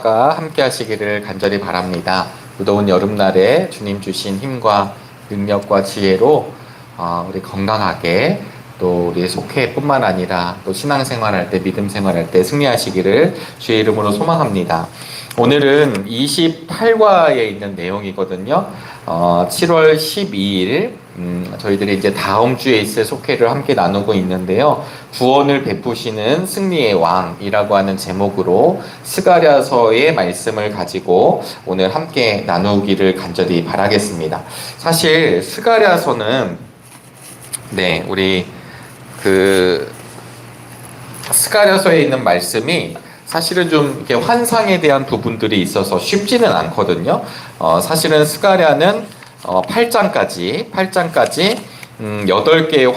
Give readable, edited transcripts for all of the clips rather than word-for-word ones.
여러분과 함께 하시기를 간절히 바랍니다. 무더운 여름날에 주님 주신 힘과 능력과 지혜로 우리 건강하게 또 우리 속회뿐만 아니라 또 신앙생활할 때 믿음 생활할 때 승리하시기를 주의 이름으로 소망합니다. 오늘은 28과에 있는 내용이거든요. 7월 12일 저희들이 이제 다음 주에 있을 속회를 함께 나누고 있는데요. 구원을 베푸시는 승리의 왕이라고 하는 제목으로 스가랴서의 말씀을 가지고 오늘 함께 나누기를 간절히 바라겠습니다. 사실 스가랴서는 우리 스가랴서에 있는 말씀이 사실은 좀 이렇게 환상에 대한 부분들이 있어서 쉽지는 않거든요. 사실은 스가랴는 8장까지 8개의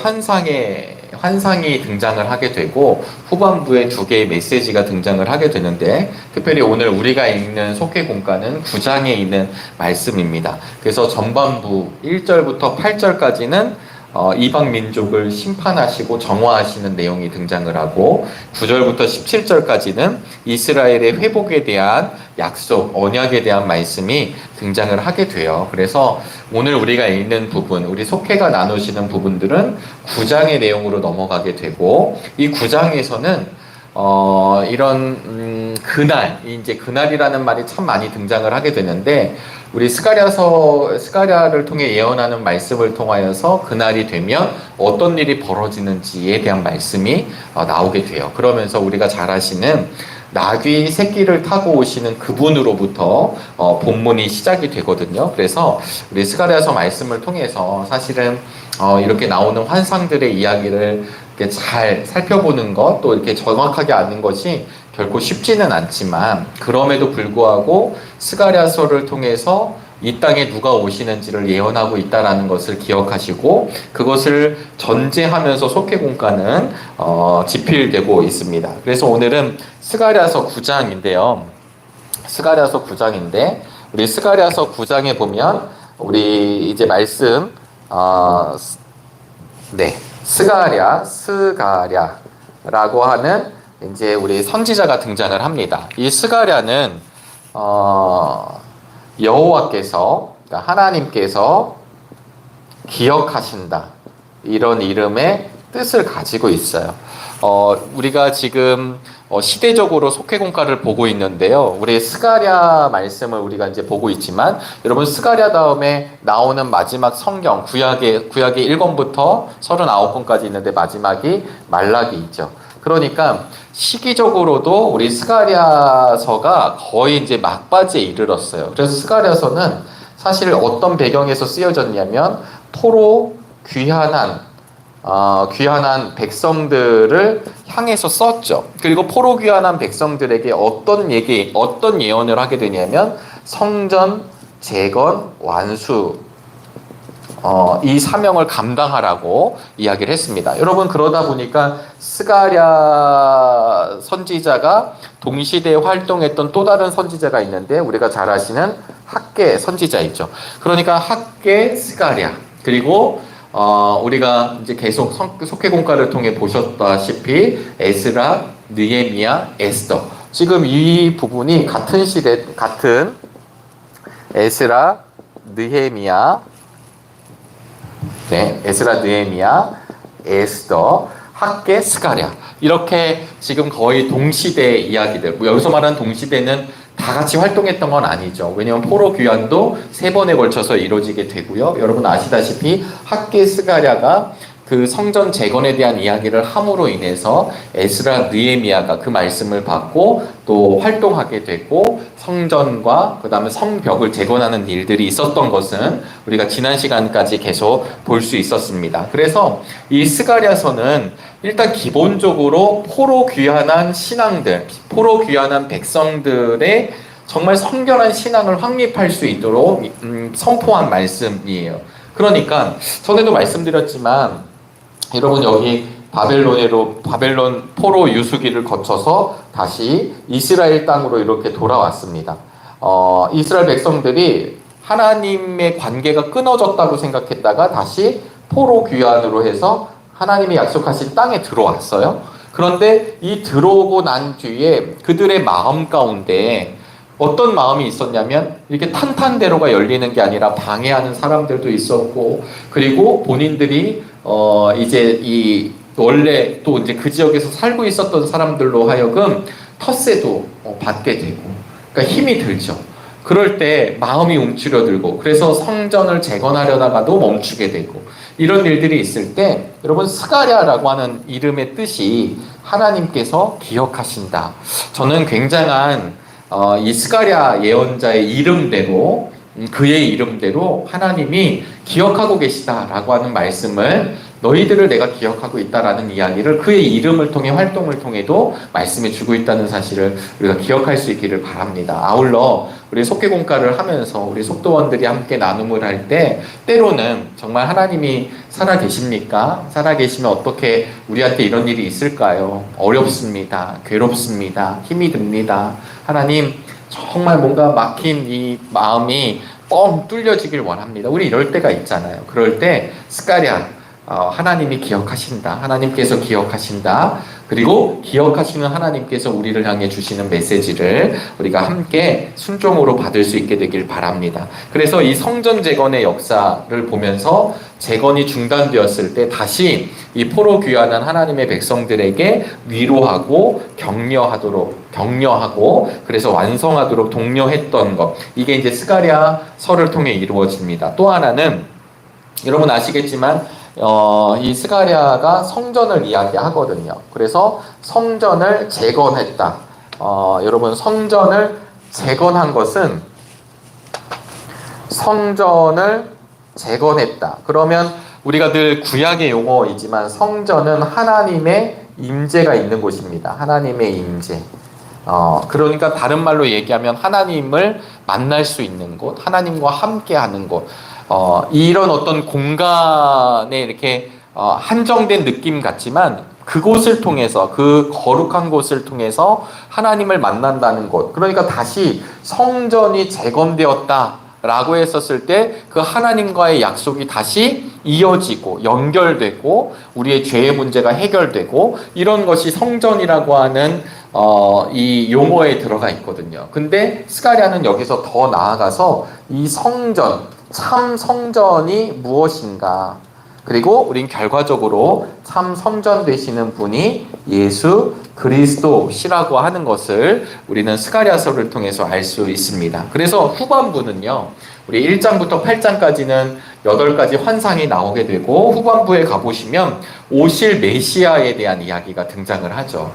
환상이 등장을 하게 되고 후반부에 2개의 메시지가 등장을 하게 되는데 특별히 오늘 우리가 읽는 속회 공과는 9장에 있는 말씀입니다. 그래서 전반부 1절부터 8절까지는 이방 민족을 심판하시고 정화하시는 내용이 등장을 하고 9절부터 17절까지는 이스라엘의 회복에 대한 약속, 언약에 대한 말씀이 등장을 하게 돼요. 그래서 오늘 우리가 읽는 부분, 우리 속회가 나누시는 부분들은 9장의 내용으로 넘어가게 되고 이 9장에서는 이런 그날이라는 말이 참 많이 등장을 하게 되는데 우리 스가랴를 통해 예언하는 말씀을 통하여서 그날이 되면 어떤 일이 벌어지는지에 대한 말씀이 나오게 돼요. 그러면서 우리가 잘 아시는 나귀 새끼를 타고 오시는 그분으로부터 본문이 시작이 되거든요. 그래서 우리 스가랴서 말씀을 통해서 사실은 이렇게 나오는 환상들의 이야기를 이렇게 잘 살펴보는 것, 또 이렇게 정확하게 아는 것이 결코 쉽지는 않지만 그럼에도 불구하고 스가랴서를 통해서 이 땅에 누가 오시는지를 예언하고 있다라는 것을 기억하시고 그것을 전제하면서 속회공과는 집필되고 있습니다. 그래서 오늘은 스가랴서 9장인데요. 스가랴서 9장인데 우리 스가랴서 9장에 보면 우리 이제 말씀 스가랴라고 하는 이제 우리 선지자가 등장을 합니다. 이 스가랴는 여호와께서, 그러니까 하나님께서 기억하신다 이런 이름의 뜻을 가지고 있어요. 우리가 지금 시대적으로 속회공과를 보고 있는데요. 우리 스가랴 말씀을 우리가 이제 보고 있지만 여러분 스가랴 다음에 나오는 마지막 성경 구약의 1권부터 39권까지 있는데 마지막이 말라기이죠. 그러니까 시기적으로도 우리 스가랴서가 거의 이제 막바지에 이르렀어요. 그래서 스가랴서는 사실 어떤 배경에서 쓰여졌냐면 포로 귀환한 백성들을 향해서 썼죠. 그리고 포로 귀환한 백성들에게 어떤 예언을 하게 되냐면 성전 재건 완수 이 사명을 감당하라고 이야기를 했습니다. 여러분 그러다 보니까 스가랴 선지자가 동시대에 활동했던 또 다른 선지자가 있는데 우리가 잘 아시는 학개 선지자이죠. 그러니까 학개 스가랴 그리고 우리가 이제 계속 속회공과를 통해 보셨다시피 에스라, 느헤미야, 에스더 지금 이 부분이 같은 에스라, 느헤미야 에스더, 학개, 스가랴 이렇게 지금 거의 동시대 이야기들. 여기서 말하는 동시대는 다 같이 활동했던 건 아니죠. 왜냐하면 포로 귀환도 3번에 걸쳐서 이루어지게 되고요. 여러분 아시다시피 학개, 스가랴가 그 성전 재건에 대한 이야기를 함으로 인해서 에스라, 느헤미야가 그 말씀을 받고 또 활동하게 되고 성전과 그 다음에 성벽을 재건하는 일들이 있었던 것은 우리가 지난 시간까지 계속 볼 수 있었습니다. 그래서 이 스가랴서는 일단 기본적으로 포로 귀환한 포로 귀환한 백성들의 정말 성결한 신앙을 확립할 수 있도록 선포한 말씀이에요. 그러니까 전에도 말씀드렸지만 여러분 여기 바벨론 포로 유수기를 거쳐서 다시 이스라엘 땅으로 이렇게 돌아왔습니다. 이스라엘 백성들이 하나님의 관계가 끊어졌다고 생각했다가 다시 포로 귀환으로 해서 하나님이 약속하신 땅에 들어왔어요. 그런데 이 들어오고 난 뒤에 그들의 마음 가운데 어떤 마음이 있었냐면 이렇게 탄탄대로가 열리는 게 아니라 방해하는 사람들도 있었고, 그리고 본인들이 이제 이 원래 또 이제 그 지역에서 살고 있었던 사람들로 하여금 텃세도 받게 되고, 그러니까 힘이 들죠. 그럴 때 마음이 움츠러들고, 그래서 성전을 재건하려다가도 멈추게 되고, 이런 일들이 있을 때 여러분, 스가랴라고 하는 이름의 뜻이 하나님께서 기억하신다. 저는 굉장한 이 스가랴 예언자의 이름대로, 그의 이름대로 하나님이 기억하고 계시다라고 하는 말씀을, 너희들을 내가 기억하고 있다라는 이야기를 그의 이름을 통해, 활동을 통해도 말씀해 주고 있다는 사실을 우리가 기억할 수 있기를 바랍니다. 아울러 우리 속기공과를 하면서 우리 속도원들이 함께 나눔을 할 때 때로는 정말 하나님이 살아 계십니까? 살아 계시면 어떻게 우리한테 이런 일이 있을까요? 어렵습니다. 괴롭습니다. 힘이 듭니다. 하나님, 정말 뭔가 막힌 이 마음이 뻥 뚫려지길 원합니다. 우리 이럴 때가 있잖아요. 그럴 때 스가랴, 하나님이 기억하신다. 하나님께서 기억하신다. 그리고 기억하시는 하나님께서 우리를 향해 주시는 메시지를 우리가 함께 순종으로 받을 수 있게 되길 바랍니다. 그래서 이 성전 재건의 역사를 보면서 재건이 중단되었을 때 다시 이 포로 귀환한 하나님의 백성들에게 위로하고 격려하고 그래서 완성하도록 독려했던 것, 이게 이제 스가랴서를 통해 이루어집니다. 또 하나는 여러분 아시겠지만 이 스가랴가 성전을 이야기하거든요. 그래서 성전을 재건했다. 여러분, 성전을 재건한 것은, 성전을 재건했다. 그러면 우리가 늘 구약의 용어이지만 성전은 하나님의 임재가 있는 곳입니다. 하나님의 임재. 그러니까 다른 말로 얘기하면 하나님을 만날 수 있는 곳, 하나님과 함께하는 곳. 이런 어떤 공간에 이렇게 한정된 느낌 같지만 그곳을 통해서, 그 거룩한 곳을 통해서 하나님을 만난다는 곳. 그러니까 다시 성전이 재건되었다라고 했었을 때 그 하나님과의 약속이 다시 이어지고 연결되고 우리의 죄의 문제가 해결되고, 이런 것이 성전이라고 하는 이 용어에 들어가 있거든요. 근데 스가랴는 여기서 더 나아가서 이 성전, 참 성전이 무엇인가, 그리고 우린 결과적으로 참 성전 되시는 분이 예수 그리스도시라고 하는 것을 우리는 스가랴서를 통해서 알 수 있습니다. 그래서 후반부는요, 우리 1장부터 8장까지는 8가지 환상이 나오게 되고, 후반부에 가보시면 오실 메시아에 대한 이야기가 등장을 하죠.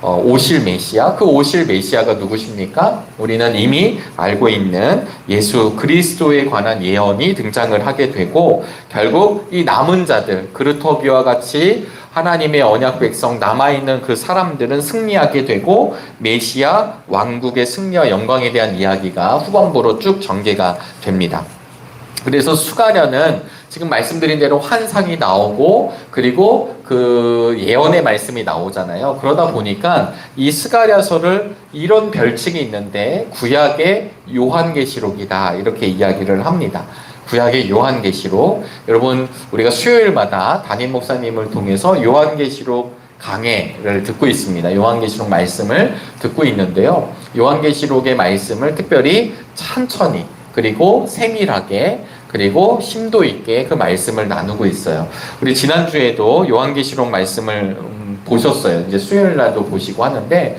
오실 메시아, 그 오실 메시아가 누구십니까? 우리는 이미 알고 있는 예수 그리스도에 관한 예언이 등장을 하게 되고, 결국 이 남은 자들, 그루터기와 같이 하나님의 언약 백성 남아있는 그 사람들은 승리하게 되고, 메시아 왕국의 승리와 영광에 대한 이야기가 후반부로 쭉 전개가 됩니다. 그래서 스가랴는 지금 말씀드린 대로 환상이 나오고, 그리고 그 예언의 말씀이 나오잖아요. 그러다 보니까 이 스가랴서를 이런 별칭이 있는데 구약의 요한계시록이다, 이렇게 이야기를 합니다. 구약의 요한계시록. 여러분, 우리가 수요일마다 담임 목사님을 통해서 요한계시록 강해를 듣고 있습니다. 요한계시록 말씀을 듣고 있는데요. 요한계시록의 말씀을 특별히 천천히, 그리고 세밀하게, 그리고 심도 있게 그 말씀을 나누고 있어요. 우리 지난주에도 요한계시록 말씀을 보셨어요. 이제 수요일날도 보시고 하는데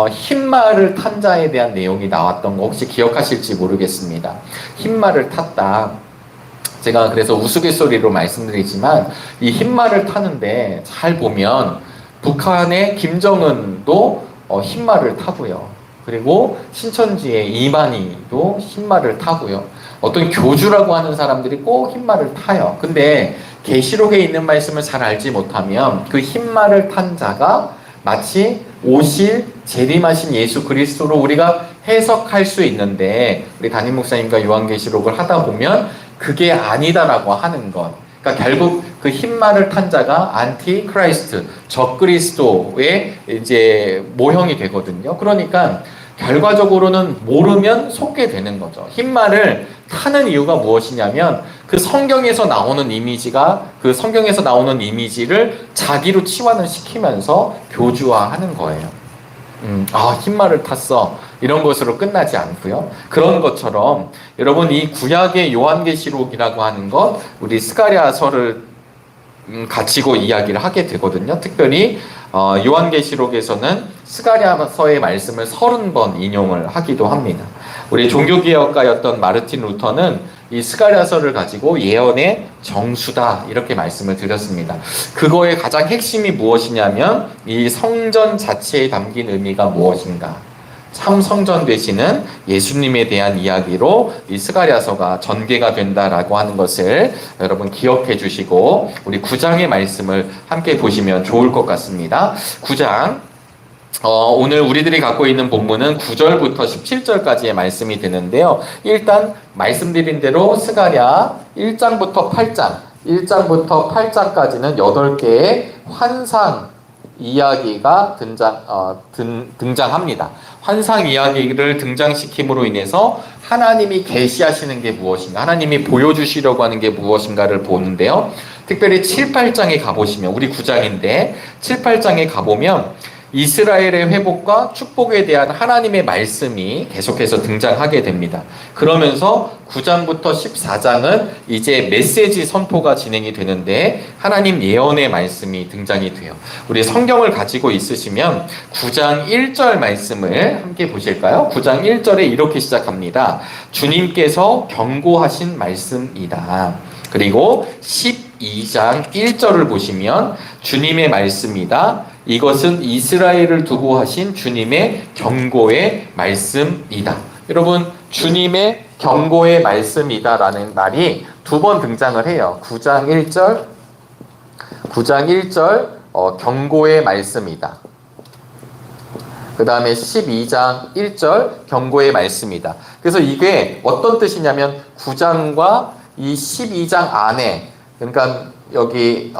흰말을 탄 자에 대한 내용이 나왔던 거 혹시 기억하실지 모르겠습니다. 흰말을 탔다. 제가 그래서 우스갯소리로 말씀드리지만 이 흰말을 타는데 잘 보면 북한의 김정은도 흰말을 타고요. 그리고 신천지의 이만희도 흰말을 타고요. 어떤 교주라고 하는 사람들이 꼭 흰말을 타요. 근데 계시록에 있는 말씀을 잘 알지 못하면 그 흰말을 탄 자가 마치 오실 재림하신 예수 그리스도로 우리가 해석할 수 있는데, 우리 담임 목사님과 요한계시록을 하다 보면 그게 아니다라고 하는 것. 그러니까 결국 그 흰말을 탄 자가 안티 크라이스트, 적그리스도의 이제 모형이 되거든요. 그러니까 결과적으로는 모르면 속게 되는 거죠. 흰말을 타는 이유가 무엇이냐면 그 성경에서 나오는 이미지가, 그 성경에서 나오는 이미지를 자기로 치환을 시키면서 교주화하는 거예요. 흰말을 탔어. 이런 것으로 끝나지 않고요. 그런 것처럼 여러분 이 구약의 요한계시록이라고 하는 것, 우리 스가랴서를 가지고 이야기를 하게 되거든요. 특별히 요한계시록에서는 스가랴서의 말씀을 30번 인용을 하기도 합니다. 우리 종교개혁가였던 마르틴 루터는 이 스가랴서를 가지고 예언의 정수다 이렇게 말씀을 드렸습니다. 그거의 가장 핵심이 무엇이냐면 이 성전 자체에 담긴 의미가 무엇인가, 참 성전 되시는 예수님에 대한 이야기로 이 스가랴서가 전개가 된다라고 하는 것을 여러분 기억해 주시고 우리 9장의 말씀을 함께 보시면 좋을 것 같습니다. 9장 오늘 우리들이 갖고 있는 본문은 9절부터 17절까지의 말씀이 되는데요. 일단 말씀드린 대로 스가랴 1장부터 8장까지는 8개의 환상 이야기가 등장합니다. 환상 이야기를 등장시킴으로 인해서 하나님이 계시하시는 게 무엇인가, 하나님이 보여주시려고 하는 게 무엇인가를 보는데요. 특별히 7, 8장에 가보시면, 우리 9장인데 7, 8장에 가보면 이스라엘의 회복과 축복에 대한 하나님의 말씀이 계속해서 등장하게 됩니다. 그러면서 9장부터 14장은 이제 메시지 선포가 진행이 되는데 하나님 예언의 말씀이 등장이 돼요. 우리 성경을 가지고 있으시면 9장 1절 말씀을 함께 보실까요? 9장 1절에 이렇게 시작합니다. 주님께서 경고하신 말씀이다. 그리고 12장 1절을 보시면 주님의 말씀이다. 이것은 이스라엘을 두고 하신 주님의 경고의 말씀이다. 여러분, 주님의 경고의 말씀이다라는 말이 두 번 등장을 해요. 9장 1절 경고의 말씀이다. 그 다음에 12장 1절 경고의 말씀이다. 그래서 이게 어떤 뜻이냐면 9장과 이 12장 안에, 그러니까 여기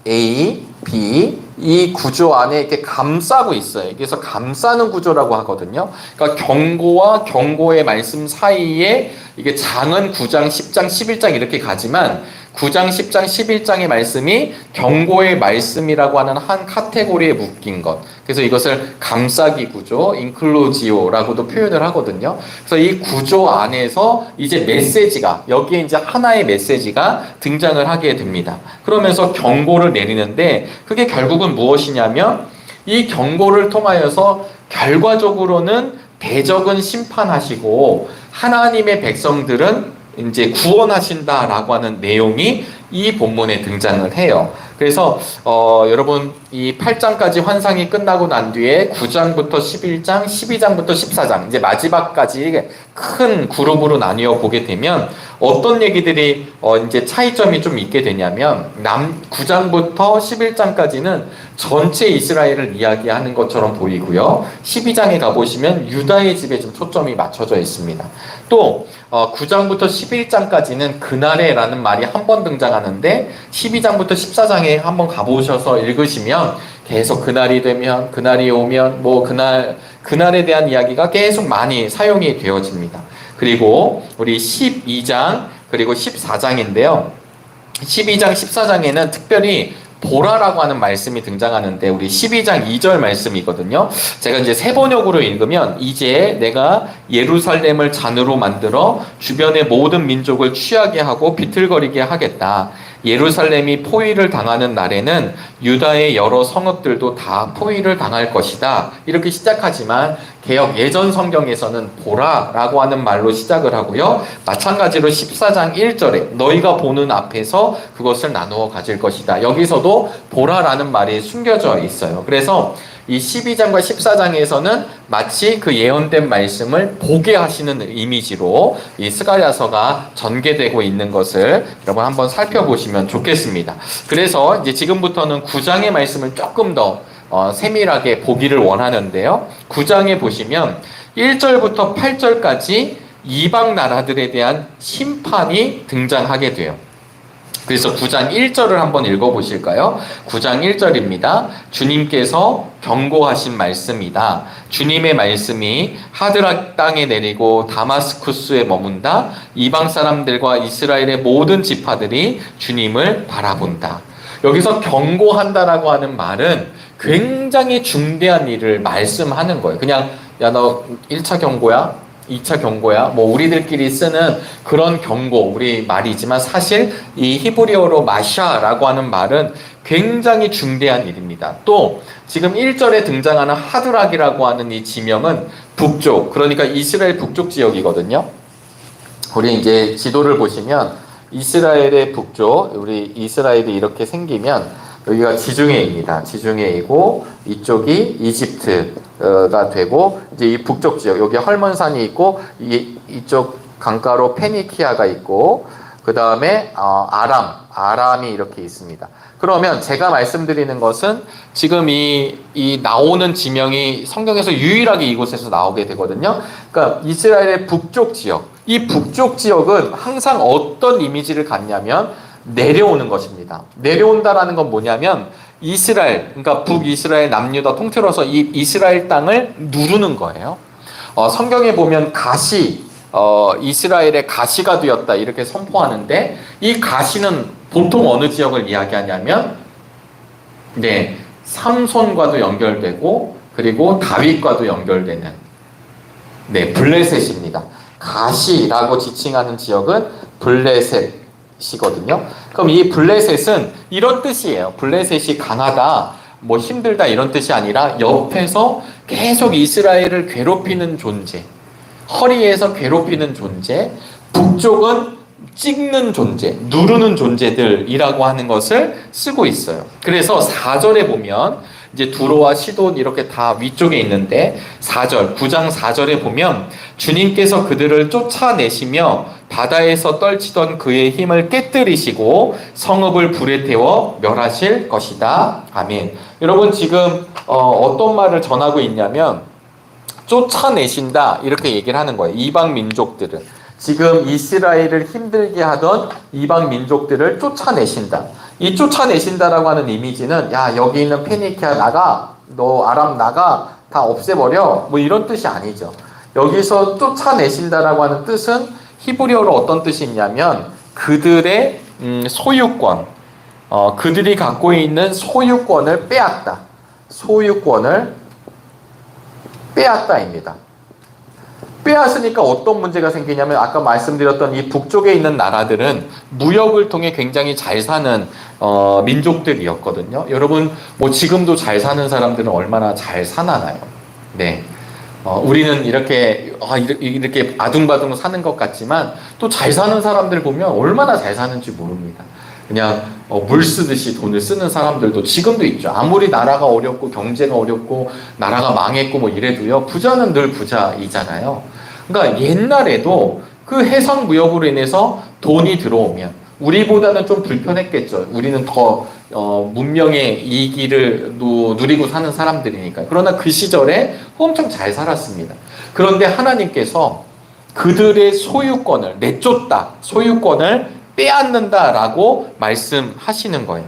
A, B 이 구조 안에 이렇게 감싸고 있어요. 그래서 감싸는 구조라고 하거든요. 그러니까 경고와 경고의 말씀 사이에 이게 장은 9장, 10장, 11장 이렇게 가지만 9장, 10장, 11장의 말씀이 경고의 말씀이라고 하는 한 카테고리에 묶인 것. 그래서 이것을 감싸기 구조, 인클로지오라고도 표현을 하거든요. 그래서 이 구조 안에서 이제 메시지가, 여기에 이제 하나의 메시지가 등장을 하게 됩니다. 그러면서 경고를 내리는데 그게 결국은 무엇이냐면 이 경고를 통하여서 결과적으로는 대적은 심판하시고 하나님의 백성들은 이제 구원하신다라고 하는 내용이 이 본문에 등장을 해요. 그래서 여러분 이 8장까지 환상이 끝나고 난 뒤에 9장부터 11장, 12장부터 14장 이제 마지막까지 큰 그룹으로 나뉘어 보게 되면 어떤 얘기들이 이제 차이점이 좀 있게 되냐면 9장부터 11장까지는 전체 이스라엘을 이야기하는 것처럼 보이고요. 12장에 가보시면 유다의 집에 좀 초점이 맞춰져 있습니다. 또 9장부터 11장까지는 그날에라는 말이 한 번 등장하는데 12장부터 14장에 한번 가보셔서 읽으시면 계속 그날이 되면, 그날이 오면, 뭐 그날에 대한 이야기가 계속 많이 사용이 되어집니다. 그리고 우리 12장 그리고 14장인데요. 12장 14장에는 특별히 보라라고 하는 말씀이 등장하는데 우리 12장 2절 말씀이거든요. 제가 이제 세번역으로 읽으면 이제 내가 예루살렘을 잔으로 만들어 주변의 모든 민족을 취하게 하고 비틀거리게 하겠다. 예루살렘이 포위를 당하는 날에는 유다의 여러 성읍들도 다 포위를 당할 것이다. 이렇게 시작하지만 개역 예전 성경에서는 보라라고 하는 말로 시작을 하고요. 마찬가지로 14장 1절에 너희가 보는 앞에서 그것을 나누어 가질 것이다. 여기서도 보라라는 말이 숨겨져 있어요. 그래서 이 12장과 14장에서는 마치 그 예언된 말씀을 보게 하시는 이미지로 이 스가랴서가 전개되고 있는 것을 여러분 한번 살펴보시면 좋겠습니다. 그래서 이제 지금부터는 9장의 말씀을 조금 더 세밀하게 보기를 원하는데요. 9장에 보시면 1절부터 8절까지 이방 나라들에 대한 심판이 등장하게 돼요. 그래서 9장 1절을 한번 읽어보실까요? 9장 1절입니다. 주님께서 경고하신 말씀이다. 주님의 말씀이 하드락 땅에 내리고 다마스쿠스에 머문다. 이방 사람들과 이스라엘의 모든 지파들이 주님을 바라본다. 여기서 경고한다라고 하는 말은 굉장히 중대한 일을 말씀하는 거예요. 그냥 야 너 1차 경고야, 2차 경고야, 뭐 우리들끼리 쓰는 그런 경고, 우리 말이지만 사실 이 히브리어로 마샤라고 하는 말은 굉장히 중대한 일입니다. 또 지금 1절에 등장하는 하드락이라고 하는 이 지명은 북쪽, 그러니까 이스라엘 북쪽 지역이거든요. 우리 이제 지도를 보시면 이스라엘의 북쪽, 우리 이스라엘이 이렇게 생기면 여기가 지중해입니다. 지중해이고 이쪽이 이집트가 되고 이제 이 북쪽 지역, 여기 헐몬산이 있고 이쪽 강가로 페니키아가 있고 그 다음에 아람이 이렇게 있습니다. 그러면 제가 말씀드리는 것은 지금 이 나오는 지명이 성경에서 유일하게 이곳에서 나오게 되거든요. 그러니까 이스라엘의 북쪽 지역, 이 북쪽 지역은 항상 어떤 이미지를 갖냐면 내려오는 것입니다. 내려온다라는 건 뭐냐면 이스라엘, 그러니까 북이스라엘 남유다 통틀어서 이 이스라엘 땅을 누르는 거예요. 성경에 보면 이스라엘의 가시가 되었다 이렇게 선포하는데 이 가시는 보통 어느 지역을 이야기하냐면 삼손과도 연결되고 그리고 다윗과도 연결되는 블레셋입니다. 가시라고 지칭하는 지역은 블레셋이거든요. 그럼 이 블레셋은 이런 뜻이에요. 블레셋이 강하다, 뭐 힘들다 이런 뜻이 아니라 옆에서 계속 이스라엘을 괴롭히는 존재, 허리에서 괴롭히는 존재, 북쪽은 찍는 존재, 누르는 존재들이라고 하는 것을 쓰고 있어요. 그래서 4절에 보면 이제 두로와 시돈 이렇게 다 위쪽에 있는데 9장 4절에 보면 주님께서 그들을 쫓아내시며 바다에서 떨치던 그의 힘을 깨뜨리시고 성읍을 불에 태워 멸하실 것이다. 아멘. 여러분 지금 어떤 말을 전하고 있냐면 쫓아내신다 이렇게 얘기를 하는 거예요. 이방 민족들은 지금 이스라엘을 힘들게 하던 이방 민족들을 쫓아내신다. 이 쫓아내신다라고 하는 이미지는 야 여기 있는 페니키아 나가, 너 아람 나가, 다 없애버려 뭐 이런 뜻이 아니죠. 여기서 쫓아내신다라고 하는 뜻은 히브리어로 어떤 뜻이 있냐면 그들의 소유권, 그들이 갖고 있는 소유권을 빼앗다. 소유권을 빼앗다입니다. 빼앗으니까 어떤 문제가 생기냐면 아까 말씀드렸던 이 북쪽에 있는 나라들은 무역을 통해 굉장히 잘 사는 민족들이었거든요. 여러분 뭐 지금도 잘 사는 사람들은 얼마나 잘 사나요? 네. 우리는 이렇게 아둥바둥 사는 것 같지만 또 잘 사는 사람들 보면 얼마나 잘 사는지 모릅니다. 그냥 물 쓰듯이 돈을 쓰는 사람들도 지금도 있죠. 아무리 나라가 어렵고 경제가 어렵고 나라가 망했고 뭐 이래도요, 부자는 늘 부자이잖아요. 그러니까 옛날에도 그 해상 무역으로 인해서 돈이 들어오면 우리보다는 좀 불편했겠죠. 우리는 더 문명의 이기를 누리고 사는 사람들이니까. 그러나 그 시절에 엄청 잘 살았습니다. 그런데 하나님께서 그들의 소유권을 내쫓다, 소유권을 빼앗는다라고 말씀하시는 거예요.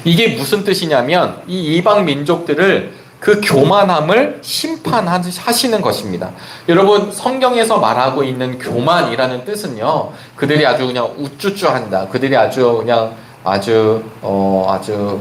이게 무슨 뜻이냐면 이 이방 민족들을 그 교만함을 심판하시는 것입니다. 여러분 성경에서 말하고 있는 교만이라는 뜻은요, 그들이 아주 그냥 우쭈쭈한다, 그들이 아주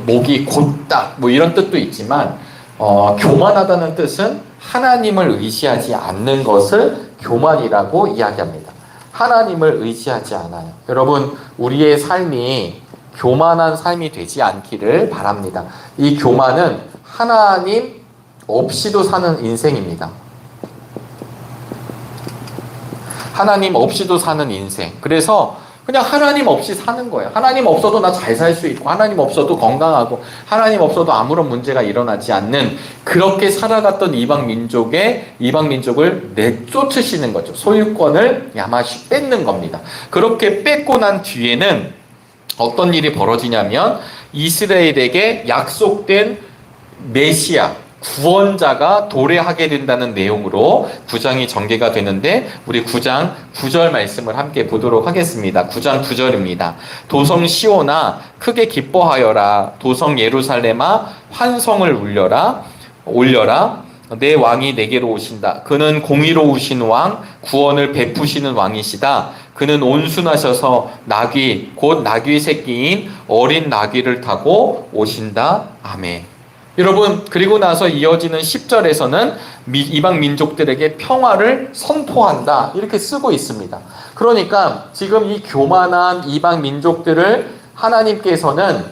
목이 곧다 뭐 이런 뜻도 있지만 교만하다는 뜻은 하나님을 의지하지 않는 것을 교만이라고 이야기합니다. 하나님을 의지하지 않아요. 여러분 우리의 삶이 교만한 삶이 되지 않기를 바랍니다. 이 교만은 하나님 없이도 사는 인생입니다. 하나님 없이도 사는 인생. 그래서 그냥 하나님 없이 사는 거예요. 하나님 없어도 나 잘 살 수 있고, 하나님 없어도 건강하고, 하나님 없어도 아무런 문제가 일어나지 않는, 그렇게 살아갔던 이방 민족을 내쫓으시는 거죠. 소유권을 야마시 뺏는 겁니다. 그렇게 뺏고 난 뒤에는 어떤 일이 벌어지냐면 이스라엘에게 약속된 메시아, 구원자가 도래하게 된다는 내용으로 9장이 전개가 되는데 우리 9장 9절 말씀을 함께 보도록 하겠습니다. 9장 9절입니다. 도성 시온아 크게 기뻐하여라. 도성 예루살렘아 환성을 올려라. 내 왕이 내게로 오신다. 그는 공의로우신 왕, 구원을 베푸시는 왕이시다. 그는 온순하셔서 곧 나귀 새끼인 어린 나귀를 타고 오신다. 아멘. 여러분, 그리고 나서 이어지는 10절에서는 이방 민족들에게 평화를 선포한다 이렇게 쓰고 있습니다. 그러니까 지금 이 교만한 이방 민족들을 하나님께서는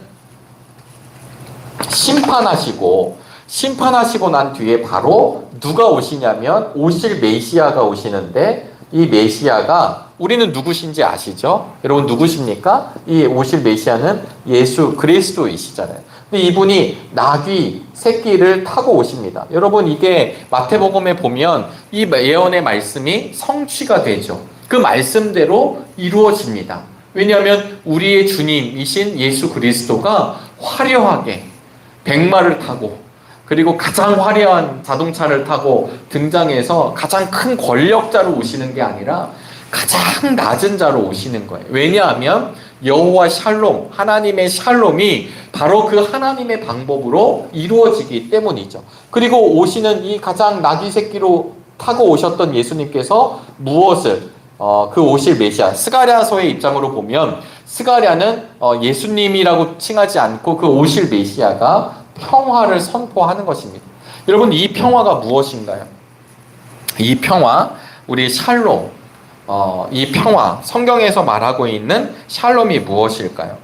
심판하시고 난 뒤에 바로 누가 오시냐면 오실 메시아가 오시는데, 이 메시아가 우리는 누구신지 아시죠? 여러분, 누구십니까? 이 오실 메시아는 예수 그리스도이시잖아요. 근데 이분이 나귀 새끼를 타고 오십니다. 여러분, 이게 마태복음에 보면 이 예언의 말씀이 성취가 되죠. 그 말씀대로 이루어집니다. 왜냐하면 우리의 주님이신 예수 그리스도가 화려하게 백마를 타고, 그리고 가장 화려한 자동차를 타고 등장해서 가장 큰 권력자로 오시는 게 아니라 가장 낮은 자로 오시는 거예요. 왜냐하면 여호와 샬롬, 하나님의 샬롬이 바로 그 하나님의 방법으로 이루어지기 때문이죠. 그리고 오시는 이 가장 나귀 새끼로 타고 오셨던 예수님께서 무엇을 그 오실 메시아, 스가랴서의 입장으로 보면 스가랴는 예수님이라고 칭하지 않고 그 오실 메시아가 평화를 선포하는 것입니다. 여러분, 이 평화가 무엇인가요? 이 평화, 우리 샬롬, 이 평화, 성경에서 말하고 있는 샬롬이 무엇일까요?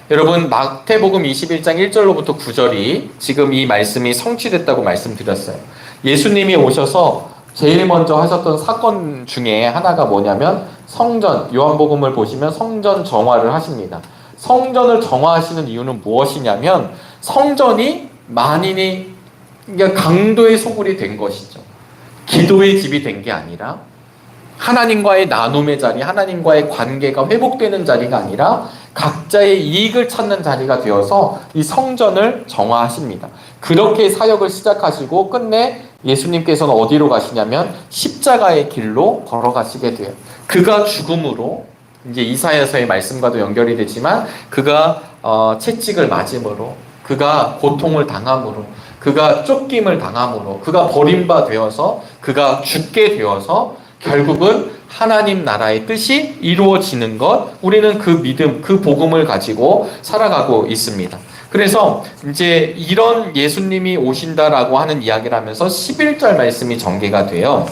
여러분, 마태복음 21장 1절로부터 9절이 지금 이 말씀이 성취됐다고 말씀드렸어요. 예수님이 오셔서 제일 먼저 하셨던 사건 중에 하나가 뭐냐면 성전, 요한복음을 보시면 성전 정화를 하십니다. 성전을 정화하시는 이유는 무엇이냐면 성전이 만인이 강도의 소굴이 된 것이죠. 기도의 집이 된 게 아니라 하나님과의 나눔의 자리, 하나님과의 관계가 회복되는 자리가 아니라 각자의 이익을 찾는 자리가 되어서 이 성전을 정화하십니다. 그렇게 사역을 시작하시고 끝내 예수님께서는 어디로 가시냐면 십자가의 길로 걸어가시게 돼요. 그가 죽음으로, 이제 이사야서의 말씀과도 연결이 되지만 그가 채찍을 맞음으로, 그가 고통을 당함으로, 그가 쫓김을 당함으로, 그가 버림받아서 그가 죽게 되어서 결국은 하나님 나라의 뜻이 이루어지는 것, 우리는 그 믿음, 그 복음을 가지고 살아가고 있습니다. 그래서 이제 이런 예수님이 오신다라고 하는 이야기를 하면서 11절 말씀이 전개가 돼요.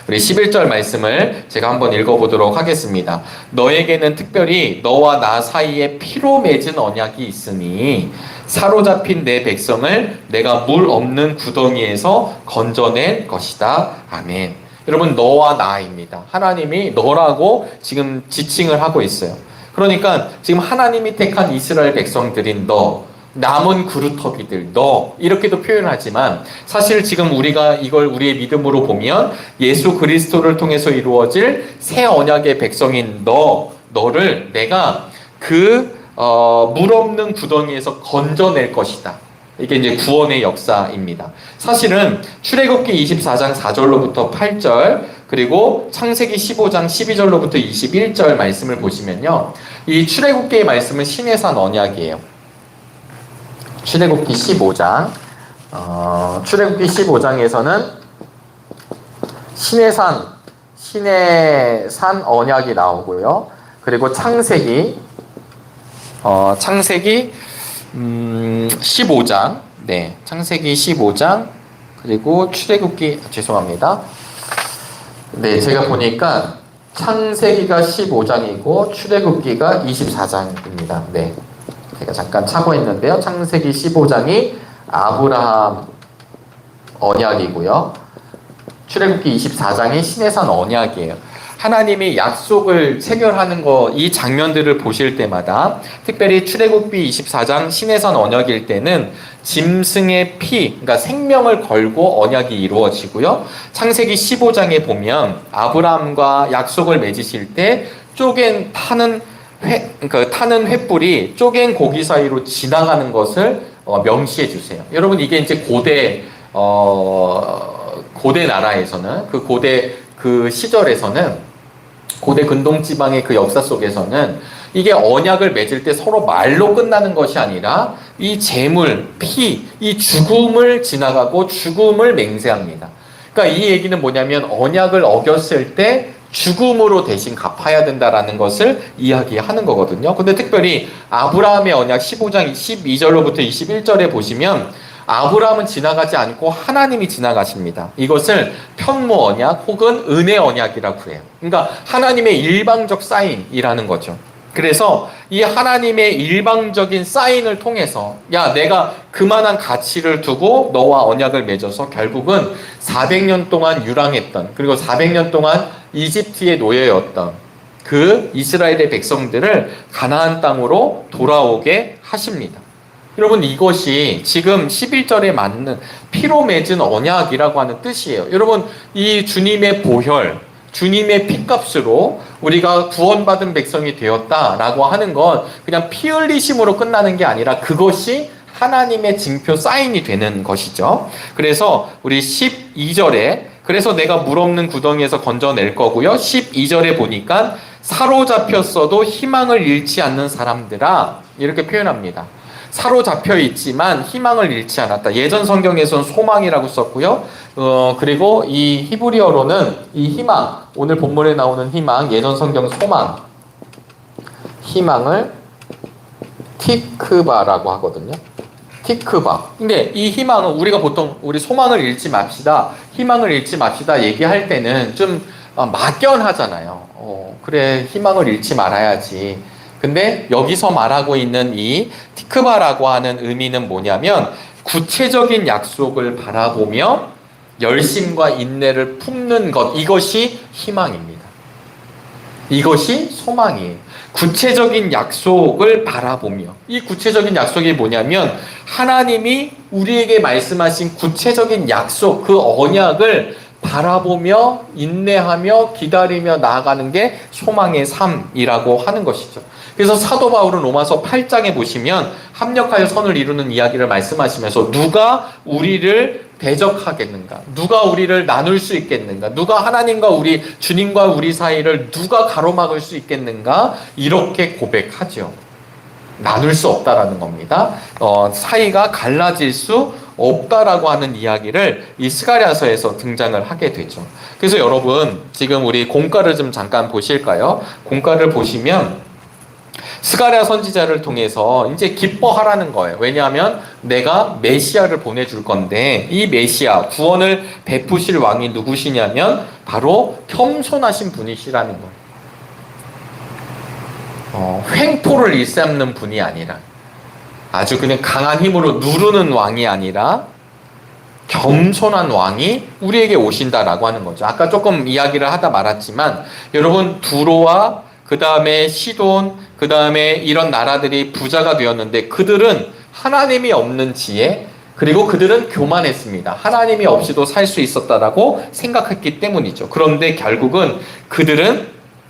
우리 11절 말씀을 제가 한번 읽어보도록 하겠습니다. 너에게는 특별히 너와 나 사이에 피로 맺은 언약이 있으니 사로잡힌 내 백성을 내가 물 없는 구덩이에서 건져낼 것이다. 아멘. 여러분, 너와 나입니다. 하나님이 너라고 지금 지칭을 하고 있어요. 그러니까 지금 하나님이 택한 이스라엘 백성들인 너, 남은 그루터기들, 너, 이렇게도 표현하지만 사실 지금 우리가 이걸 우리의 믿음으로 보면 예수 그리스도를 통해서 이루어질 새 언약의 백성인 너를 내가 그 물 없는 구덩이에서 건져낼 것이다. 이게 이제 구원의 역사입니다. 사실은 출애굽기 24장 4절로부터 8절, 그리고 창세기 15장 12절로부터 21절 말씀을 보시면요, 이 출애굽기의 말씀은 시내산 언약이에요. 출애굽기 15장, 출애굽기 15장에서는 시내산 언약이 나오고요. 그리고 창세기 15장, 네, 창세기 15장, 그리고 출애굽기, 죄송합니다. 네, 제가 보니까 창세기가 15장이고 출애굽기가 24장입니다. 네, 제가 잠깐 참고했는데요. 창세기 15장이 아브라함 언약이고요. 출애굽기 24장이 시내산 언약이에요. 하나님이 약속을 체결하는 이 장면들을 보실 때마다, 특별히 출애굽기 24장 시내산 언약일 때는 짐승의 피, 그러니까 생명을 걸고 언약이 이루어지고요. 창세기 15장에 보면 아브라함과 약속을 맺으실 때 타는 횃불이 쪼갠 고기 사이로 지나가는 것을 명시해 주세요. 여러분, 이게 이제 고대 나라에서는, 그 시절에서는, 고대 근동지방의 그 역사 속에서는 이게 언약을 맺을 때 서로 말로 끝나는 것이 아니라 이 재물, 피, 이 죽음을 지나가고 죽음을 맹세합니다. 그러니까 이 얘기는 뭐냐면 언약을 어겼을 때 죽음으로 대신 갚아야 된다라는 것을 이야기하는 거거든요. 근데 특별히 아브라함의 언약 15장 12절로부터 21절에 보시면 아브라함은 지나가지 않고 하나님이 지나가십니다. 이것을 편모 언약 혹은 은혜 언약이라고 해요. 그러니까 하나님의 일방적 사인이라는 거죠. 그래서 이 하나님의 일방적인 사인을 통해서 야, 내가 그만한 가치를 두고 너와 언약을 맺어서 결국은 400년 동안 유랑했던, 그리고 400년 동안 이집트의 노예였던 그 이스라엘의 백성들을 가나안 땅으로 돌아오게 하십니다. 여러분, 이것이 지금 11절에 맞는 피로 맺은 언약이라고 하는 뜻이에요. 여러분, 이 주님의 보혈, 주님의 피값으로 우리가 구원받은 백성이 되었다라고 하는 건 그냥 피 흘리심으로 끝나는 게 아니라 그것이 하나님의 징표 사인이 되는 것이죠. 그래서 우리 12절에 그래서 내가 물 없는 구덩이에서 건져낼 거고요. 12절에 보니까 사로잡혔어도 희망을 잃지 않는 사람들아, 이렇게 표현합니다. 사로잡혀 있지만 희망을 잃지 않았다. 예전 성경에서는 소망이라고 썼고요. 그리고 이 히브리어로는 이 희망, 오늘 본문에 나오는 희망, 예전 성경 소망, 희망을 티크바라고 하거든요. 티크바. 근데 이 희망은 우리가 보통 우리 소망을 잃지 맙시다, 희망을 잃지 맙시다 얘기할 때는 좀 막연하잖아요. 그래, 희망을 잃지 말아야지. 근데 여기서 말하고 있는 이 티크바라고 하는 의미는 뭐냐면 구체적인 약속을 바라보며 열심과 인내를 품는 것, 이것이 희망입니다. 이것이 소망이에요. 구체적인 약속을 바라보며, 이 구체적인 약속이 뭐냐면 하나님이 우리에게 말씀하신 구체적인 약속, 그 언약을 바라보며 인내하며 기다리며 나아가는 게 소망의 삶이라고 하는 것이죠. 그래서 사도 바울은 로마서 8장에 보시면 합력하여 선을 이루는 이야기를 말씀하시면서 누가 우리를 대적하겠는가? 누가 우리를 나눌 수 있겠는가? 누가 하나님과 우리 주님과 우리 사이를 누가 가로막을 수 있겠는가? 이렇게 고백하죠. 나눌 수 없다라는 겁니다. 사이가 갈라질 수 없다라고 하는 이야기를 이 스가랴서에서 등장을 하게 되죠. 그래서 여러분, 지금 우리 공과를 좀 잠깐 보실까요? 공과를 보시면 스가랴 선지자를 통해서 이제 기뻐하라는 거예요. 왜냐하면 내가 메시아를 보내줄 건데, 이 메시아, 구원을 베푸실 왕이 누구시냐면 바로 겸손하신 분이시라는 거예요. 횡포를 일삼는 분이 아니라, 아주 그냥 강한 힘으로 누르는 왕이 아니라 겸손한 왕이 우리에게 오신다라고 하는 거죠. 아까 조금 이야기를 하다 말았지만, 여러분, 두로와 그 다음에 시돈, 그 다음에 이런 나라들이 부자가 되었는데 그들은 하나님이 없는 지혜, 그리고 그들은 교만했습니다. 하나님이 없이도 살 수 있었다라고 생각했기 때문이죠. 그런데 결국은 그들은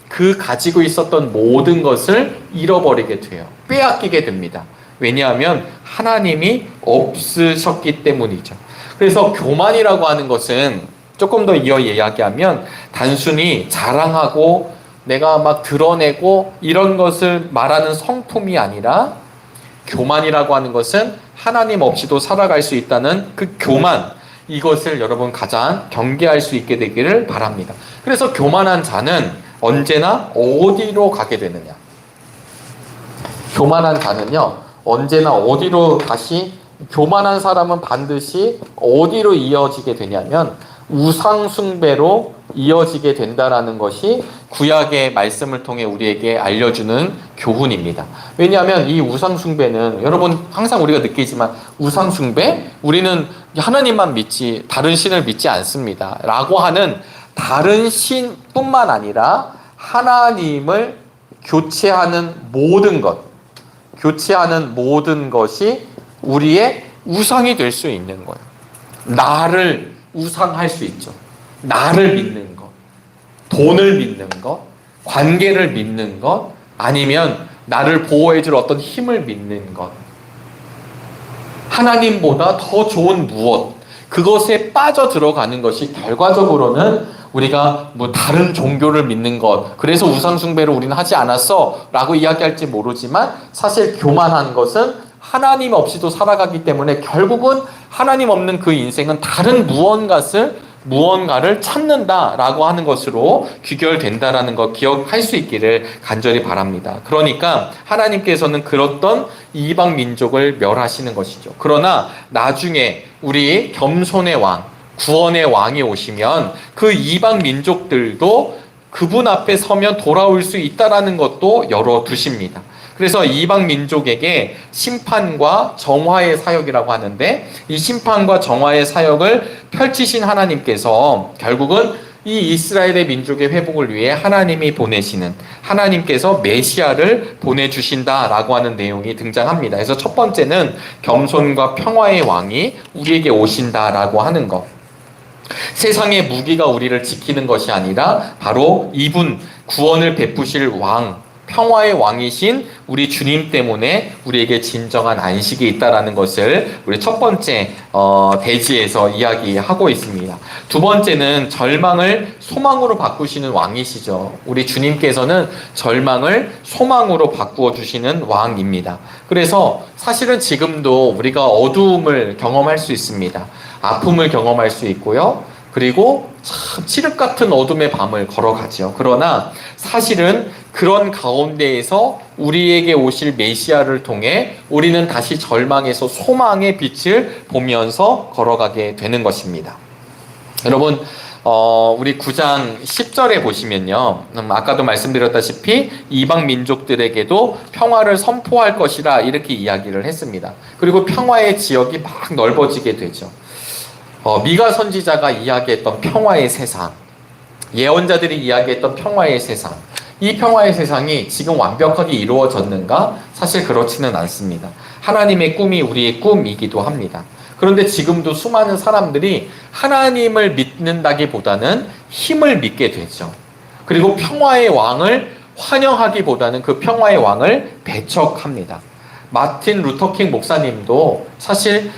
그 가지고 있었던 모든 것을 잃어버리게 돼요. 빼앗기게 됩니다. 왜냐하면 하나님이 없으셨기 때문이죠. 그래서 교만이라고 하는 것은 조금 더 이어 이야기하면 단순히 자랑하고 내가 막 드러내고 이런 것을 말하는 성품이 아니라, 교만이라고 하는 것은 하나님 없이도 살아갈 수 있다는 그 교만, 이것을 여러분 가장 경계할 수 있게 되기를 바랍니다. 그래서 교만한 자는 언제나 어디로 가게 되느냐? 교만한 자는요, 언제나 어디로 교만한 사람은 반드시 어디로 이어지게 되냐면 우상숭배로 이어지게 된다라는 것이 구약의 말씀을 통해 우리에게 알려주는 교훈입니다. 왜냐하면 이 우상숭배는, 여러분 항상 우리가 느끼지만 우상숭배? 우리는 하나님만 믿지 다른 신을 믿지 않습니다 라고 하는 다른 신뿐만 아니라 하나님을 교체하는 모든 것이 우리의 우상이 될 수 있는 거예요. 나를 우상할 수 있죠. 나를 믿는 것, 돈을 믿는 것, 관계를 믿는 것, 아니면 나를 보호해줄 어떤 힘을 믿는 것, 하나님보다 더 좋은 무엇, 그것에 빠져 들어가는 것이 결과적으로는 우리가 뭐 다른 종교를 믿는 것, 그래서 우상숭배를 우리는 하지 않았어 라고 이야기할지 모르지만, 사실 교만한 것은 하나님 없이도 살아가기 때문에 결국은 하나님 없는 그 인생은 다른 무언가를 무언가를 찾는다라고 하는 것으로 귀결된다라는 거 기억할 수 있기를 간절히 바랍니다. 그러니까 하나님께서는 그렇던 이방 민족을 멸하시는 것이죠. 그러나 나중에 우리 겸손의 왕, 구원의 왕이 오시면 그 이방 민족들도 그분 앞에 서면 돌아올 수 있다라는 것도 열어두십니다. 그래서 이방 민족에게 심판과 정화의 사역이라고 하는데, 이 심판과 정화의 사역을 펼치신 하나님께서 결국은 이 이스라엘의 민족의 회복을 위해 하나님이 보내시는, 하나님께서 메시아를 보내주신다라고 하는 내용이 등장합니다. 그래서 첫 번째는 겸손과 평화의 왕이 우리에게 오신다라고 하는 것. 세상의 무기가 우리를 지키는 것이 아니라 바로 이분, 구원을 베푸실 왕, 평화의 왕이신 우리 주님 때문에 우리에게 진정한 안식이 있다라는 것을 우리 첫 번째 대지에서 이야기하고 있습니다. 두 번째는 절망을 소망으로 바꾸시는 왕이시죠. 우리 주님께서는 절망을 소망으로 바꾸어 주시는 왕입니다. 그래서 사실은 지금도 우리가 어두움을 경험할 수 있습니다. 아픔을 경험할 수 있고요. 그리고 참 칠흑 같은 어둠의 밤을 걸어가죠. 그러나 사실은 그런 가운데에서 우리에게 오실 메시아를 통해 우리는 다시 절망에서 소망의 빛을 보면서 걸어가게 되는 것입니다. 여러분, 우리 9장 10절에 보시면요, 아까도 말씀드렸다시피 이방 민족들에게도 평화를 선포할 것이라 이렇게 이야기를 했습니다. 그리고 평화의 지역이 막 넓어지게 되죠. 미가 선지자가 이야기했던 평화의 세상, 예언자들이 이야기했던 평화의 세상, 이 평화의 세상이 지금 완벽하게 이루어졌는가? 사실 그렇지는 않습니다. 하나님의 꿈이 우리의 꿈이기도 합니다. 그런데 지금도 수많은 사람들이 하나님을 믿는다기보다는 힘을 믿게 되죠. 그리고 평화의 왕을 환영하기보다는 그 평화의 왕을 배척합니다. 마틴 루터킹 목사님도 사실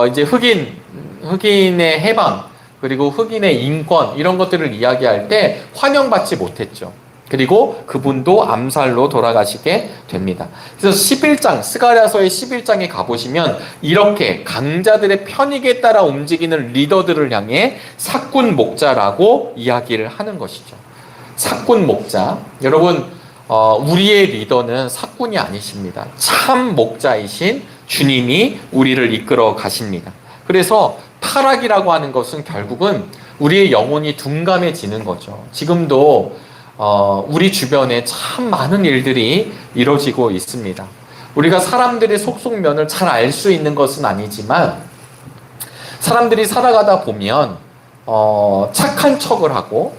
이제 흑인의 해방, 그리고 흑인의 인권, 이런 것들을 이야기할 때 환영받지 못했죠. 그리고 그분도 암살로 돌아가시게 됩니다. 그래서 11장, 스가랴서의 11장에 가보시면 이렇게 강자들의 편익에 따라 움직이는 리더들을 향해 사꾼 목자라고 이야기를 하는 것이죠. 사꾼 목자. 여러분, 우리의 리더는 사꾼이 아니십니다. 참 목자이신 주님이 우리를 이끌어 가십니다. 그래서 타락이라고 하는 것은 결국은 우리의 영혼이 둔감해지는 거죠. 지금도 우리 주변에 참 많은 일들이 이루어지고 있습니다. 우리가 사람들의 속속면을 잘 알 수 있는 것은 아니지만 사람들이 살아가다 보면 착한 척을 하고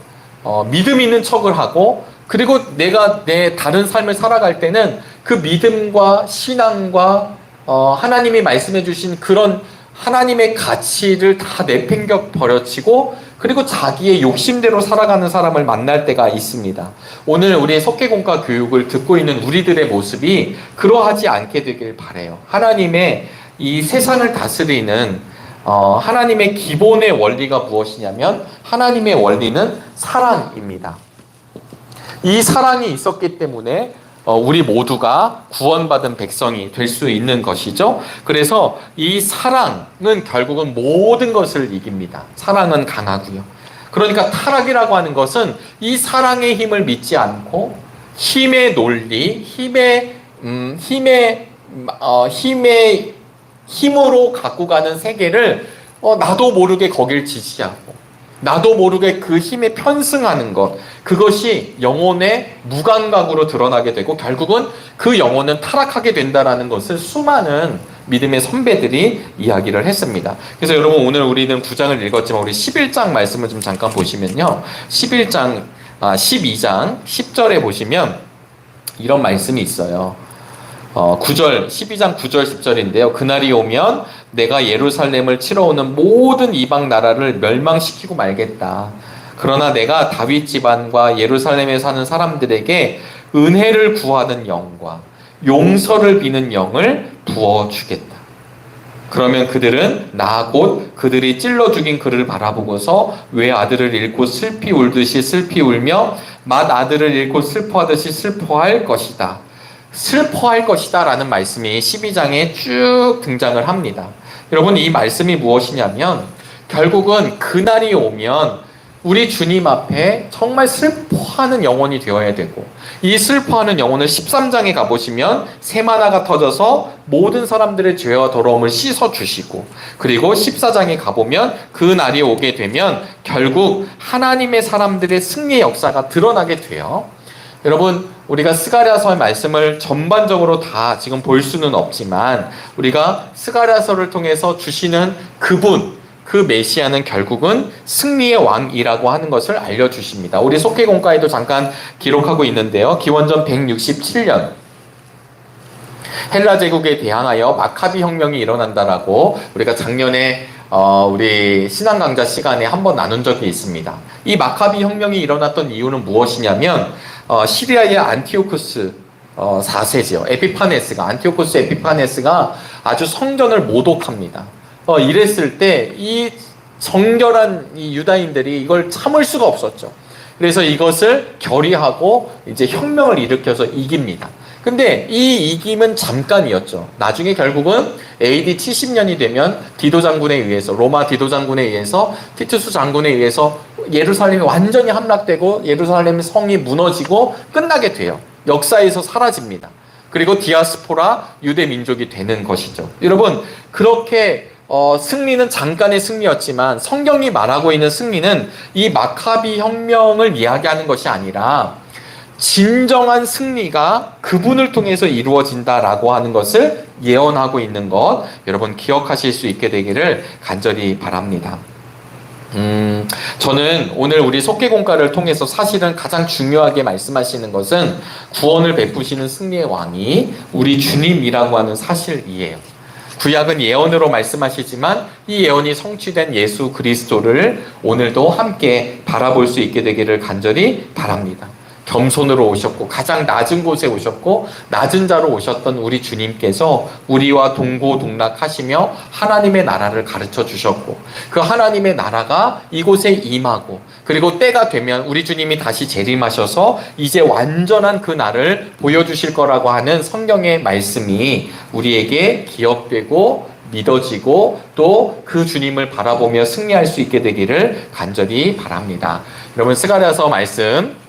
믿음 있는 척을 하고, 그리고 내가 내 다른 삶을 살아갈 때는 그 믿음과 신앙과 하나님이 말씀해 주신 그런 하나님의 가치를 다 내팽겨 버려치고, 그리고 자기의 욕심대로 살아가는 사람을 만날 때가 있습니다. 오늘 우리의 석계공과 교육을 듣고 있는 우리들의 모습이 그러하지 않게 되길 바라요. 하나님의 이 세상을 다스리는 하나님의 기본의 원리가 무엇이냐면, 하나님의 원리는 사랑입니다. 이 사랑이 있었기 때문에 우리 모두가 구원받은 백성이 될 수 있는 것이죠. 그래서 이 사랑은 결국은 모든 것을 이깁니다. 사랑은 강하고요. 그러니까 타락이라고 하는 것은 이 사랑의 힘을 믿지 않고 힘의 논리, 힘으로 갖고 가는 세계를 나도 모르게 거길 지지하고 나도 모르게 그 힘에 편승하는 것, 그것이 영혼의 무감각으로 드러나게 되고 결국은 그 영혼은 타락하게 된다라는 것을 수많은 믿음의 선배들이 이야기를 했습니다. 그래서 여러분, 오늘 우리는 9장을 읽었지만 우리 11장 말씀을 좀 잠깐 보시면요, 12장 10절에 보시면 이런 말씀이 있어요. 9절, 12장 9절 10절인데요. 그날이 오면 내가 예루살렘을 치러 오는 모든 이방 나라를 멸망시키고 말겠다. 그러나 내가 다윗 집안과 예루살렘에 사는 사람들에게 은혜를 구하는 영과 용서를 비는 영을 부어주겠다. 그러면 그들은 나 곧 그들이 찔러 죽인 그를 바라보고서 왜 아들을 잃고 슬피 울듯이 슬피 울며 맏 아들을 잃고 슬퍼하듯이 슬퍼할 것이다. 슬퍼할 것이다 라는 말씀이 12장에 쭉 등장을 합니다. 여러분, 이 말씀이 무엇이냐면 결국은 그날이 오면 우리 주님 앞에 정말 슬퍼하는 영혼이 되어야 되고, 이 슬퍼하는 영혼을 13장에 가보시면 세마나가 터져서 모든 사람들의 죄와 더러움을 씻어주시고, 그리고 14장에 가보면 그 날이 오게 되면 결국 하나님의 사람들의 승리의 역사가 드러나게 돼요. 여러분, 우리가 스가랴서의 말씀을 전반적으로 다 지금 볼 수는 없지만 우리가 스가랴서를 통해서 주시는 그분, 그 메시아는 결국은 승리의 왕이라고 하는 것을 알려주십니다. 우리 속회공과에도 잠깐 기록하고 있는데요. 기원전 167년 헬라 제국에 대항하여 마카비 혁명이 일어난다라고 우리가 작년에 우리 신앙 강좌 시간에 한번 나눈 적이 있습니다. 이 마카비 혁명이 일어났던 이유는 무엇이냐면 시리아의 안티오쿠스 4세지요. 안티오쿠스 에피파네스가 아주 성전을 모독합니다. 이랬을 때 이 정결한 이 유다인들이 이걸 참을 수가 없었죠. 그래서 이것을 결의하고 이제 혁명을 일으켜서 이깁니다. 근데 이 이김은 잠깐이었죠. 나중에 결국은 AD 70년이 되면 디도 장군에 의해서, 로마 디도 장군에 의해서, 티투스 장군에 의해서 예루살렘이 완전히 함락되고 예루살렘 성이 무너지고 끝나게 돼요. 역사에서 사라집니다. 그리고 디아스포라 유대 민족이 되는 것이죠. 여러분, 그렇게 승리는 잠깐의 승리였지만 성경이 말하고 있는 승리는 이 마카비 혁명을 이야기하는 것이 아니라 진정한 승리가 그분을 통해서 이루어진다라고 하는 것을 예언하고 있는 것, 여러분 기억하실 수 있게 되기를 간절히 바랍니다. 저는 오늘 우리 속계공과를 통해서 사실은 가장 중요하게 말씀하시는 것은 구원을 베푸시는 승리의 왕이 우리 주님이라고 하는 사실이에요. 구약은 예언으로 말씀하시지만 이 예언이 성취된 예수 그리스도를 오늘도 함께 바라볼 수 있게 되기를 간절히 바랍니다. 겸손으로 오셨고 가장 낮은 곳에 오셨고 낮은 자로 오셨던 우리 주님께서 우리와 동고동락하시며 하나님의 나라를 가르쳐 주셨고, 그 하나님의 나라가 이곳에 임하고, 그리고 때가 되면 우리 주님이 다시 재림하셔서 이제 완전한 그 날을 보여주실 거라고 하는 성경의 말씀이 우리에게 기억되고 믿어지고 또 그 주님을 바라보며 승리할 수 있게 되기를 간절히 바랍니다. 여러분, 스가랴서 말씀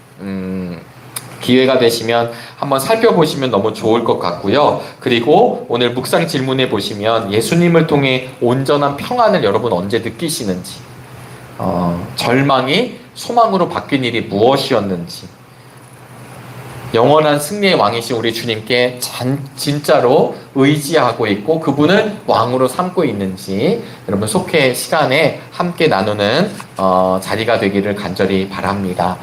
기회가 되시면 한번 살펴보시면 너무 좋을 것 같고요. 그리고 오늘 묵상 질문에 보시면 예수님을 통해 온전한 평안을 여러분 언제 느끼시는지, 절망이 소망으로 바뀐 일이 무엇이었는지, 영원한 승리의 왕이신 우리 주님께 진짜로 의지하고 있고 그분을 왕으로 삼고 있는지, 여러분 속회 시간에 함께 나누는 자리가 되기를 간절히 바랍니다.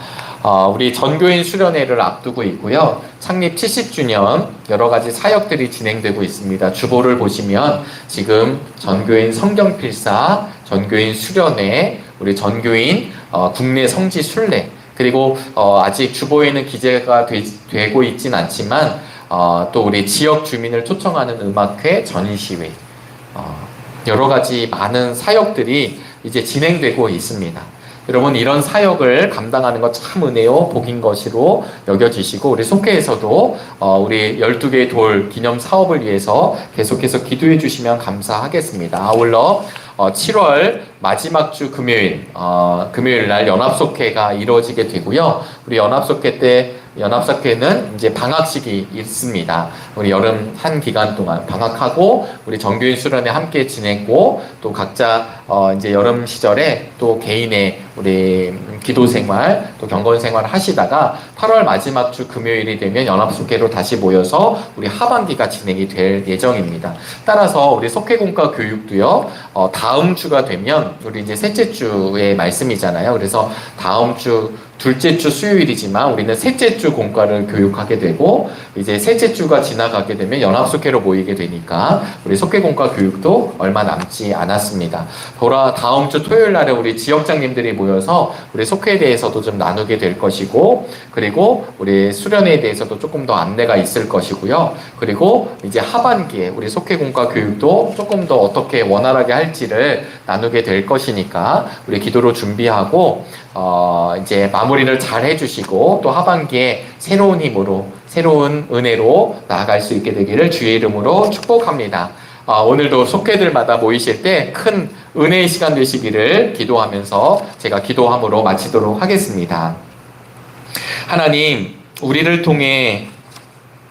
우리 전교인 수련회를 앞두고 있고요. 창립 70주년 여러 가지 사역들이 진행되고 있습니다. 주보를 보시면 지금 전교인 성경필사, 전교인 수련회, 우리 전교인 국내 성지 순례, 그리고 아직 주보에는 기재가 되고 있진 않지만 또 우리 지역 주민을 초청하는 음악회, 전시회, 여러 가지 많은 사역들이 이제 진행되고 있습니다. 여러분, 이런 사역을 감당하는 것 참 은혜요 복인 것으로 여겨지시고, 우리 속회에서도 우리 12개의 돌 기념 사업을 위해서 계속해서 기도해 주시면 감사하겠습니다. 아울러 7월 마지막 주 금요일 날 연합속회가 이루어지게 되고요. 우리 연합속회는 이제 방학식이 있습니다. 우리 여름 한 기간 동안 방학하고 우리 정교인 수련회 함께 지내고, 또 각자 이제 여름 시절에 또 개인의 우리 기도 생활, 또 경건 생활 하시다가 8월 마지막 주 금요일이 되면 연합속회로 다시 모여서 우리 하반기가 진행이 될 예정입니다. 따라서 우리 속회공과 교육도요, 다음 주가 되면 우리 이제 셋째 주의 말씀이잖아요. 그래서 다음 주 둘째 주 수요일이지만 우리는 셋째 주 공과를 교육하게 되고, 이제 셋째 주가 지나가게 되면 연합속회로 모이게 되니까 우리 속회공과 교육도 얼마 남지 않았습니다. 다음 주 토요일 날에 우리 지역장님들이 모여서 우리 속회에 대해서도 좀 나누게 될 것이고, 그리고 우리 수련회에 대해서도 조금 더 안내가 있을 것이고요. 그리고 이제 하반기에 우리 속회공과 교육도 조금 더 어떻게 원활하게 할지를 나누게 될 것이니까 우리 기도로 준비하고 이제 마무리를 잘 해주시고, 또 하반기에 새로운 힘으로, 새로운 은혜로 나아갈 수 있게 되기를 주의 이름으로 축복합니다. 오늘도 속회들마다 모이실 때 큰 은혜의 시간 되시기를 기도하면서 제가 기도함으로 마치도록 하겠습니다. 하나님, 우리를 통해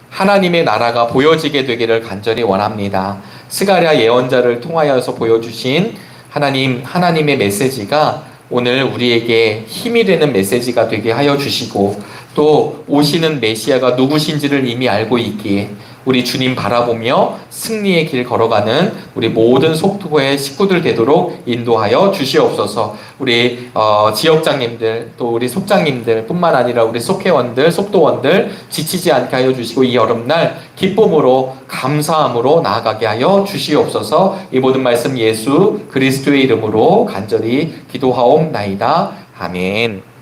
하나님의 나라가 보여지게 되기를 간절히 원합니다. 스가랴 예언자를 통하여서 보여주신 하나님의 메시지가 오늘 우리에게 힘이 되는 메시지가 되게 하여 주시고, 또 오시는 메시아가 누구신지를 이미 알고 있기에 우리 주님 바라보며 승리의 길 걸어가는 우리 모든 속토의 식구들 되도록 인도하여 주시옵소서. 우리 지역장님들, 또 우리 속장님들 뿐만 아니라 우리 속회원들, 속도원들 지치지 않게 하여 주시고, 이 여름날 기쁨으로 감사함으로 나아가게 하여 주시옵소서. 이 모든 말씀 예수 그리스도의 이름으로 간절히 기도하옵나이다. 아멘.